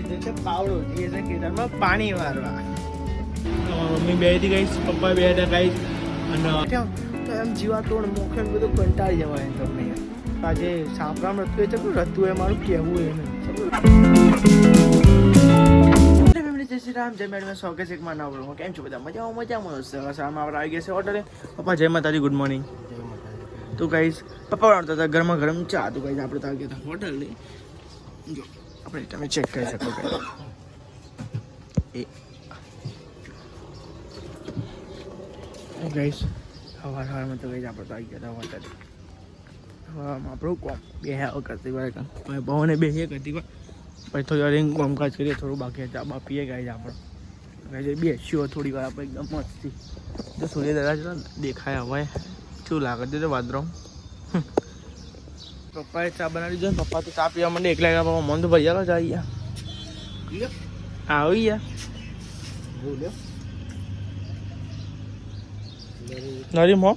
લીધો છે પાવડો જે છે ખેતરમાં પાણી વારવા. મમ્મી બે હતી ગઈ, પપ્પા બે હતા ગઈ, અને તો એમ જીવાતોડ મોખે બધું કંટાળી જવાય તમને. આજે સાંભળામ રતું એ છે રતું એ મારું કહેવું એને. જય શ્રી રામ, જય મેડમ, સ્વાગત છે એક માં નવરો. કેમ છો બધા? મજામાં સામે આપણે આવી ગયા છે હોટલે. પપ્પા જય માતાજી, ગુડ મોર્નિંગ. તો ગાઈસ પપ્પા બનાવતા હતા ગરમા ગરમ ચા. તો ગાઈસ આપણે તો આવી ગયા હતા હોટલે. જો આપણે તમે ચેક કરી શકો ગાઈસ સવારમાં તો ગાઈસ આપણે તો આવી ગયા હતા હોટલે. આપણું કોમ બે કરતી વાર બહુને બે કરતી વાર પછી થોડી વાર કામકાજ કરીએ, થોડું બાકી ચા બા પીએ ગાઈસ. આપણે ગાઈસ બેસ્યો થોડી વાર આપણે એકદમ મસ્તી. તો સૂર્ય દાદા દેખાય હવે શું લાગે છે વાદરો. પપ્પાએ ચા બનાવી દીધો. પપ્પા તો ચા પીવા માંડે એકલા એકલા. મન તો ભૈયા ચા આવી ગયા નરીમ હો.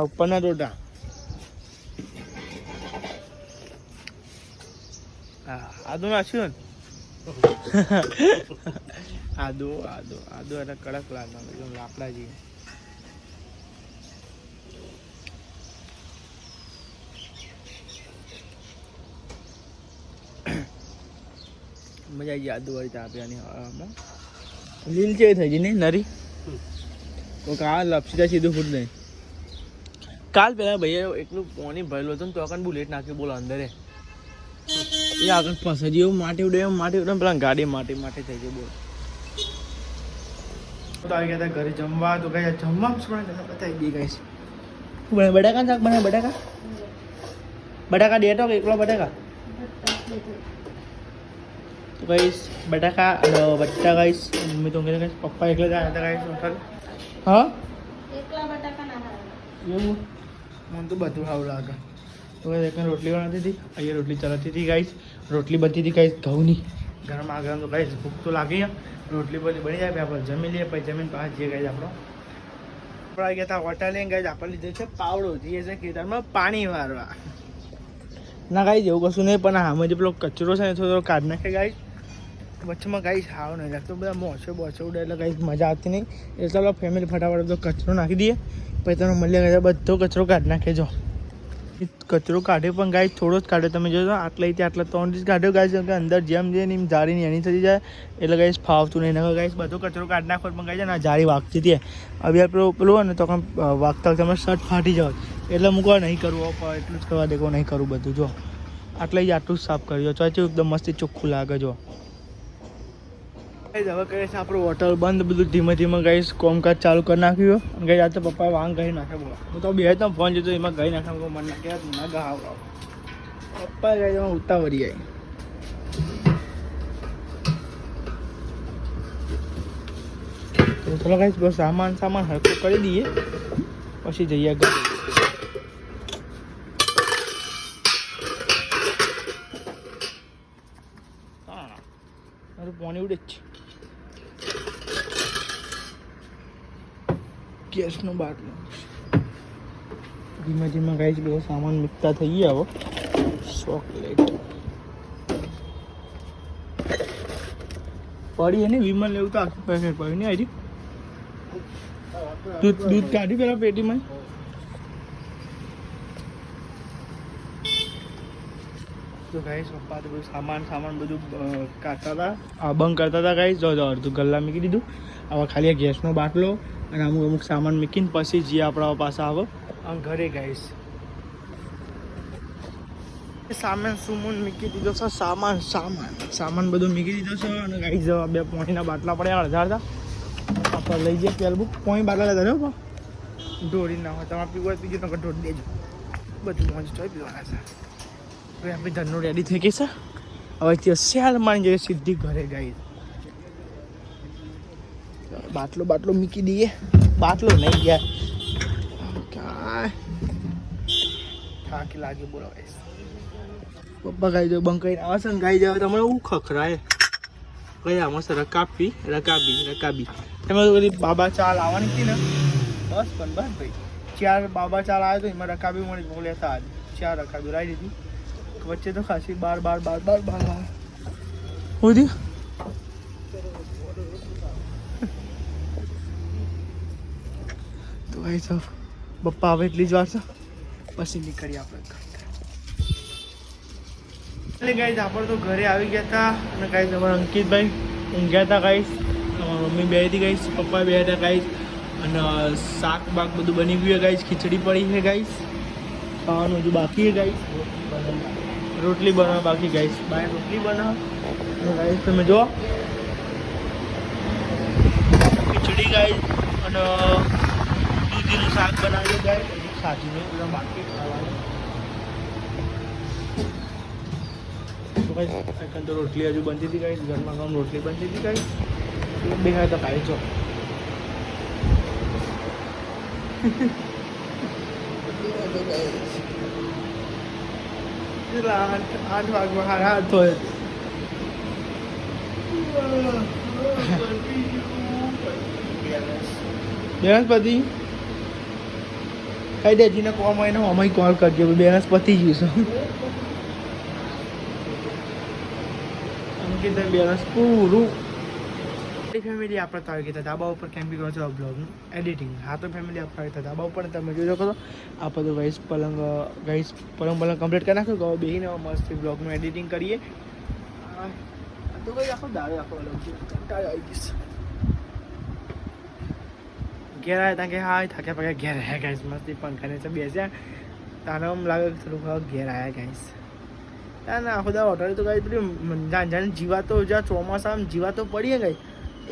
ઉપરના ટોટા આદુ નાખ્યું ને. આદુ આદુ આદુ એટલે કડક લાગે લાકડા જેવી. મજા આવી ગઈ આદુ વાળી ચા પીવાની. લીલ છે થઈ ગઈ નહીં નરી તો કા લપસી સીધું ફૂટ નહીં. કાલ પેલા ભાઈ એકલું પાણી ભરેલું હતું ને તો આગળ બુલેટ નાખ્યું બોલો અંદર એ આગળ ફસાઈ એવું માટી ઉડે એમ માટી ઉડે પેલા ગાડી માટી માટી થઈ ગઈ બોલ. તો આવી ગયા હતા ઘરે જમવા. તો કઈ જમવા પણ તમને બતાવી દઈ ગઈ. બટાકા શાક બનાવે. બટાકા બટાકા ડેટો કે એકલો બટાકા તો કહીશ બટાકા બચ્ચા ગાઈશ. મમ્મી તો કહીશ પપ્પા એકલા જ હતા ગાઈશ હોટલ. હા એવું મને તો બધું સારું લાગે. તો એક રોટલી બનાવતી હતી, અહીંયા રોટલી ચલાવતી હતી ગાઈસ. રોટલી બનતી હતી ગાઈસ ઘઉંની. ગરમા ગરમ તો ગાઈસ ભૂખ તો લાગી. રોટલી બધી બની જાય આપણે જમી લઈએ. પછી જમીન પાસે જઈએ ગાઈસ આપણે આવી ગયા હતા હોટલે. ગાઈસ આપણે લીધો છે પાવડો જે છે ખેતરમાં પાણી વારવા. ના ગાઈસ એવું કશું નહીં, પણ આમાં જે પેલો કચરો છે ને થોડો કાઢ નાખે ગાઈસ વચ્ચેમાં. ગાઈસ હાવ નહીં લાગતો, બધા મોછો બોછો ઉડે એટલે ગાઈસ મજા આવતી નહીં. એટલે ચાલો ફેમિલી ફટાફટ બધો કચરો નાખી દઈએ. પછી તમે મળીએ ગયા બધો કચરો કાઢી નાખે. જો કચરો કાઢ્યો પણ ગાય થોડો જ કાઢ્યો. તમે જોજો આટલાથી આટલા 3 ઇંચ કાઢ્યો ગાય. કે અંદર જેમ જેમ એમ જાળીની એની થઈ જાય એટલે ગાઈસ ફાવતું નહીં. નકર ગાઈસ બધો કચરો કાઢી નાખો પણ ગાય છે ને જાળી વાગતી હતી. હવે આપણે પેલું હોય ને તો વાગતા તમે શર્ટ ફાટી જાવ એટલે મૂકવા નહીં કરવું. એટલું જ કરવા દેખો નહીં કરવું બધું. જો આટલે જ આટલું જ સાફ કરી દો. ચાચું એકદમ મસ્તી ચોખ્ખું લાગે. જો હવે કહે છે આપણું હોટલ બંધ. બધું ધીમે ધીમે ગાઈસ કોમકાજ ચાલુ કરી નાખ્યું. અને ગાઈ આજે પપ્પાએ વાંગ ગઈ નાખે. બોલો હું તો બે તો ફોન જોતો એમાં ગઈ નાખે. મન નાખે ના ગાવ પપ્પા ગાઈ એમાં ઉતાવળી આવી. તો ચલો ગાઈસ બસ સામાન હરખું કરી દઈએ પછી જઈએ ઘરે. હા મારું પાણી ઉડે જ છે. ગેસનો બાટલો ધીમે ધીમે ગાઈસ બધો સામાન મૂકતા થઈ ગયા. હવે ચોકલેટ પડી એને વિમલ લેવું તો આખું પેકેટ પડ્યું નહીં. આવી દૂધ કાઢી પેલા પેટીમાં. તો ગાઈસ પપ્પા તો બધું સામાન બધું કાઢતા હતા, બંધ કરતા હતા ગાઈસ. જો અડધું ગલ્લા મૂકી દીધું. હવે ખાલી આ ગેસનો બાટલો અને અમુક સામાન મૂકીને પછી જે આપણા પાસે આવે ઘરે ગાઈસ. સામાન સુમન મૂકી દીધો છે. સામાન બધું મૂકી દીધો છે. અને ગાઈસ બે પાણીના બાટલા પડ્યા અડધા આપણે લઈ જઈએ. પેલું બુક પાણી બાટલા લેતા રહ્યો ઢોળી ના હોય. તમારે પીવું હોય પીજો, નકર ઢોળી દેજો. બધું મોજ ચોઈ પીવાના છે. હવે આપણી ધરનું રેડી થઈ ગઈ છે. હવે ત્યાં સેલ માની જઈએ સીધી ઘરે ગાઈસ. બાટલો મૂકી દઈએ. બાટલો નહીં ગયા કાંઈ થાકી લાગે બોલો ગાઈસ. પપ્પા ગાઈ જો બંધ કરીને આવે છે ને ગાઈ જાવ તમારે હું ખખરાય કયા મસ્ત રકાબી એમાં તો બધી બાબા ચાલ આવવાની હતી ને બસ પણ બસ ભાઈ 4 બાબા ચાલ આવ્યો તો એમાં રકાબી મળી બોલ્યા હતા 4 રકાબી લાવી દીધી વચ્ચે તો ખાસી 12 હું દી તો ભાઈ સાહેબ પપ્પા આવે એટલી જ વાર છે પછી નીકળીએ આપણે ગાઈસ આપણે તો ઘરે આવી ગયા હતા અને ગાઈસ અમારા અંકિતભાઈ ઊંઘ્યા હતા ગાઈસ અમારી મમ્મી બે હતી ગાઈસ પપ્પા બે હતા ગાઈસ અને શાક બાક બધું બની ગયું ગાઈસ ખીચડી પડી છે ગાઈસ ખાવાનું હજુ બાકી છે ગાઈસ રોટલી બનાવવા બાકી ગાઈસ બાય રોટલી બનાવ ગાઈસ તમે જો ખીચડી ગાઈસ અને દૂધીનું શાક બનાવ્યું ગાઈસ સાચીને બધા બાકી ખાવાનું તો રોટલી હજુ બનતી હતી ગાઈસ ઘરમાં કામ રોટલી બનતી હતી ગાઈસ બે હા તો ખાઈ છો 8 વાગવા હાથ હોય બેનસ પતિ કઈ દેજીને કોમ હોય ને અમે કોલ કરજો બેનસ પતિ ગયું છે બેનસ પૂરું ફેમિલી આપણે તો આવી ગયા ધાબા ઉપર કેમ્પિંગ કરો છો બ્લોગનું એડિટિંગ હા તો ફેમિલી આપણે આવી ધાબા ઉપર તમે જોઈ શકો છો આપણે તો ગાઈસ પલંગ કમ્પ્લીટ કરી નાખ્યું કહો બેહીને મસ્ત બ્લોગનું એડિટિંગ કરીએ તો ભાઈ આખો દાડો આખો અલગ છે કંટાળો આવી ગઈશ ઘેર આવ્યા ત્યાં કે હા થાક્યા પાક્યા ઘેર આવ્યા ગાઈસ મસ્તી પંખા નીચે બેસ્યા તાને એમ લાગે કે થોડુંક ઘેર આવ્યા ગાઈસ ના આખો દાડો હોટલ તો ગાઈસ પેલી જાણે જીવાતો જ્યાં ચોમાસામાં જીવાતો પડીએ ગઈ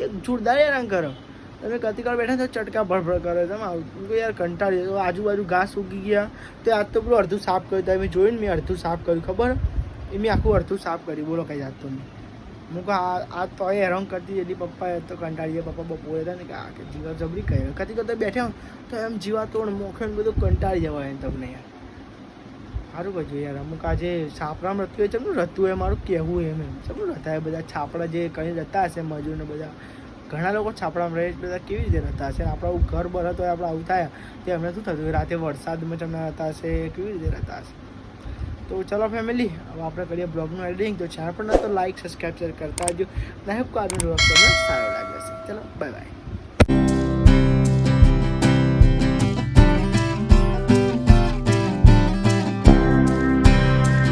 એક જોરદાર હેરાન કરો તમે કતિકાળ બેઠા તો ચટકા ભરભર કરો તમે યાર કંટાળી તો આજુબાજુ ઘાસ ઉગી ગયા તો આજ તો પેલું અડધું સાફ કર્યું તમે જોઈને મેં અડધું સાફ કર્યું ખબર એ મેં આખું અડધું સાફ કર્યું બોલો કઈ જાત તો નહીં હું કહું આ તો હેરાન કરતી એની પપ્પાએ તો કંટાળીએ પપ્પા બપોરે હતા ને કે જીવા જબરી કહે કતી કરતા બેઠા તો એમ જીવા તોડ મોખે બધું કંટાળી જવાય તમને યાર સારું કહ્યું યાર અમુક આજે છાપરામાં રહેતું હોય ચમનું રહેતું હોય મારું કહેવું એમ ચમનું રહેતા હોય બધા છાપડા જે કંઈ રહેતા હશે મજૂરને બધા ઘણા લોકો છાપડામાં રહે બધા કેવી રીતે રહેતા હશે આપણું ઘર બરત હોય આપણે આવું થાય તે અમને શું થતું હોય રાતે વરસાદમાં તમને રહેતા હશે કેવી રીતે રહેતા હશે તો ચલો ફેમિલી હવે આપણે કરીએ બ્લોગનું એડિટિંગ તો ચેનલ પર ના તો લાઈક સબસ્ક્રાઈબ શેર કરતા હજો ના હેપ કો આજનો બ્લોગ તમને સારો લાગે છે ચલો બાય બાય